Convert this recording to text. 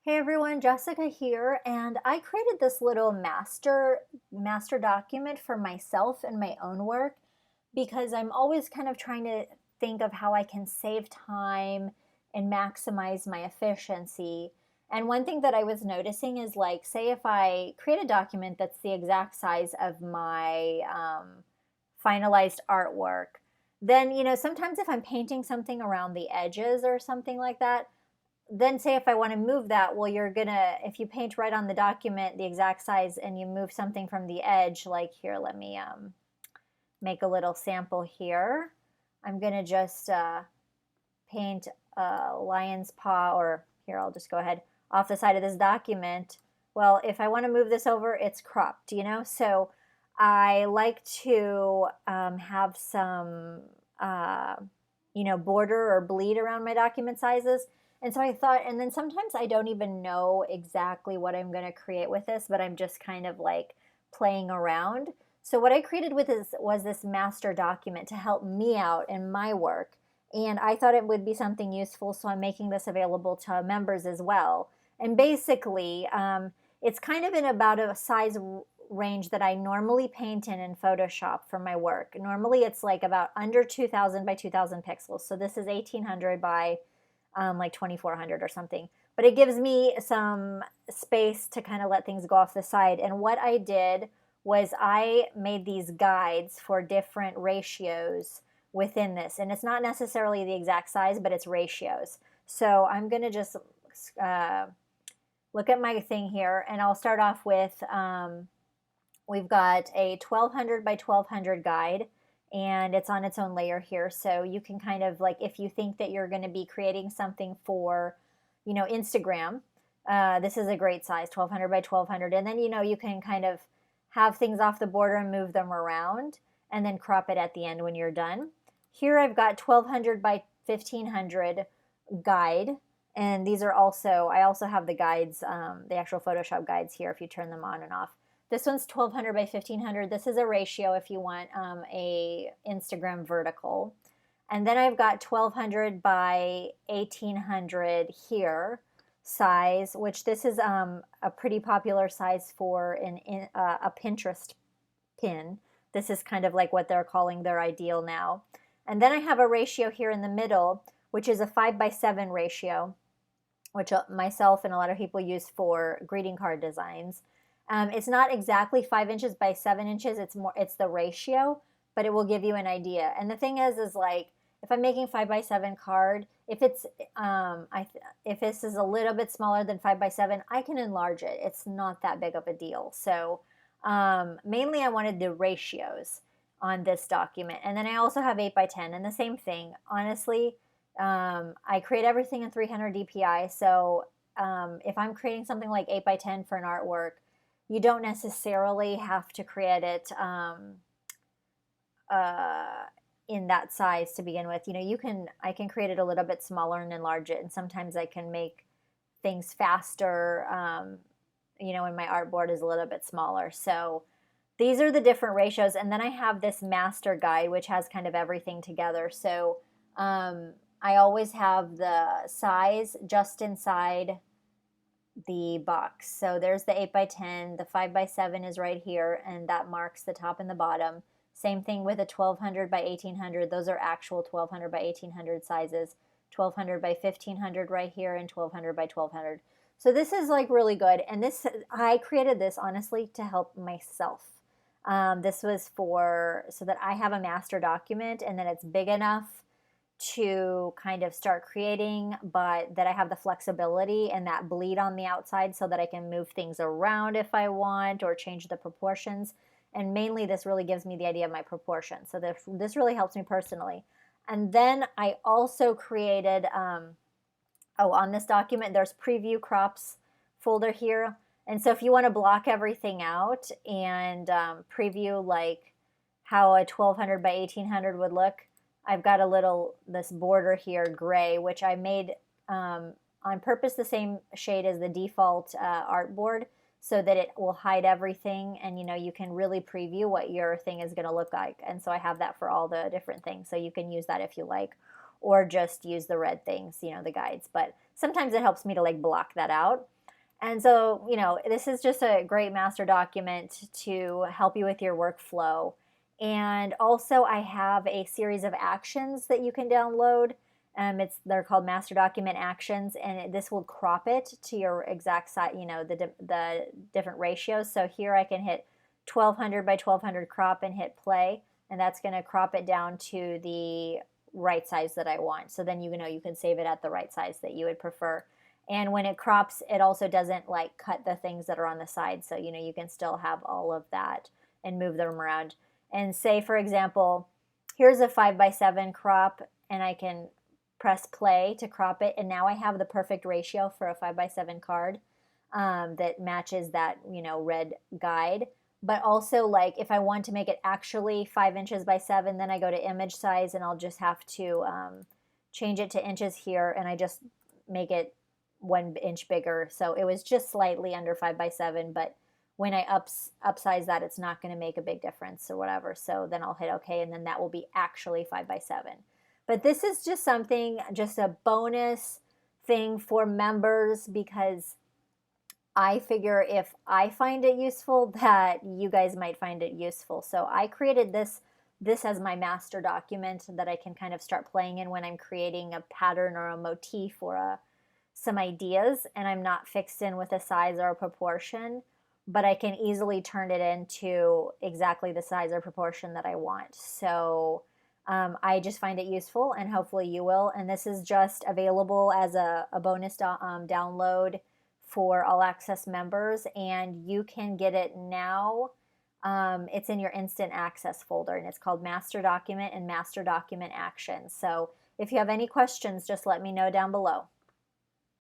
Hey everyone, Jessica here, and I created this little master document for myself and my own work because I'm always kind of trying to think of how I can save time and maximize my efficiency. And one thing that I was noticing is like, say if I create a document that's the exact size of my finalized artwork, then sometimes if I'm painting something around the edges or something like that, then say if I want to move that, well, if you paint right on the document the exact size and you move something from the edge, like here, let me make a little sample here. I'm gonna just paint a lion's paw, or here, I'll just go ahead off the side of this document. Well, if I want to move this over, it's cropped, So I like to have some, border or bleed around my document sizes. And so I thought, and then sometimes I don't even know exactly what I'm going to create with this, but I'm just kind of like playing around. So what I created with this was this master document to help me out in my work, and I thought it would be something useful, so I'm making this available to members as well. And basically, it's kind of in about a size range that I normally paint in Photoshop for my work. Normally, it's like about under 2,000 by 2,000 pixels. So this is 1,800 by like 2,400 or something. But it gives me some space to kind of let things go off the side. And what I did was I made these guides for different ratios within this. And it's not necessarily the exact size, but it's ratios. So I'm going to just uh, look at my thing here, and I'll start off with we've got a 1,200 by 1,200 guide, and it's on its own layer here. So you can kind of like, if you think that you're going to be creating something for, Instagram, this is a great size, 1,200 by 1,200. And then, you can kind of have things off the border and move them around and then crop it at the end when you're done. Here I've got 1,200 by 1,500 guide. And these are also, I also have the guides, the actual Photoshop guides here if you turn them on and off. This one's 1,200 by 1,500. This is a ratio if you want a Instagram vertical. And then I've got 1,200 by 1,800 here size, which this is a pretty popular size for a Pinterest pin. This is kind of like what they're calling their ideal now. And then I have a ratio here in the middle, which is a 5 by 7 ratio, which myself and a lot of people use for greeting card designs. It's not exactly 5 inches by 7 inches. It's the ratio, but it will give you an idea. And the thing is like, if I'm making 5 by 7 card, if this is a little bit smaller than 5 by 7, I can enlarge it. It's not that big of a deal. So mainly I wanted the ratios on this document. And then I also have 8 by 10, and the same thing. Honestly, I create everything in 300 DPI. So if I'm creating something like 8 by 10 for an artwork, you don't necessarily have to create it uh, in that size to begin with. I can create it a little bit smaller and enlarge it, and sometimes I can make things faster. When my artboard is a little bit smaller. So these are the different ratios, and then I have this master guide which has kind of everything together. So I always have the size just inside the box. So there's the 8 by 10, the 5 by 7 is right here, and that marks the top and the bottom. Same thing with a 1,200 by 1,800. Those are actual 1,200 by 1,800 sizes. 1,200 by 1,500 right here, and 1,200 by 1,200. So this is like really good. And I created this honestly to help myself. This was so that I have a master document and then it's big enough to kind of start creating, but that I have the flexibility and that bleed on the outside so that I can move things around if I want or change the proportions. And mainly this really gives me the idea of my proportions. So this really helps me personally. And then I also created, on this document, there's preview crops folder here. And so if you want to block everything out and preview like how a 1,200 by 1,800 would look, I've got this border here, gray, which I made on purpose the same shade as the default artboard so that it will hide everything, and you can really preview what your thing is going to look like. And so I have that for all the different things, so you can use that if you like. or just use the red things, the guides. But sometimes it helps me to like block that out. And so, this is just a great master document to help you with your workflow. And also, I have a series of actions that you can download. They're called master document actions, and this will crop it to your exact size, the different ratios. So here I can hit 1200 by 1200 crop and hit play, and that's going to crop it down to the right size that I want. So then you can save it at the right size that you would prefer. And when it crops, it also doesn't like cut the things that are on the side. So, you can still have all of that and move them around. And say, for example, here's a 5x7 crop, and I can press play to crop it. And now I have the perfect ratio for a 5x7 card that matches that, red guide. But also, like, if I want to make it actually 5 inches by 7, then I go to image size, and I'll just have to change it to inches here, and I just make it 1 inch bigger. So it was just slightly under 5x7, but when I upsize that, it's not going to make a big difference or whatever. So then I'll hit OK, and then that will be actually 5x7. But this is just a bonus thing for members, because I figure if I find it useful, that you guys might find it useful. So I created this as my master document that I can kind of start playing in when I'm creating a pattern or a motif or some ideas, and I'm not fixed in with a size or a proportion, but I can easily turn it into exactly the size or proportion that I want. So I just find it useful, and hopefully you will. And this is just available as a bonus download for All Access members, and you can get it now. It's in your instant access folder, and it's called Master Document and Master Document Actions. So if you have any questions, just let me know down below.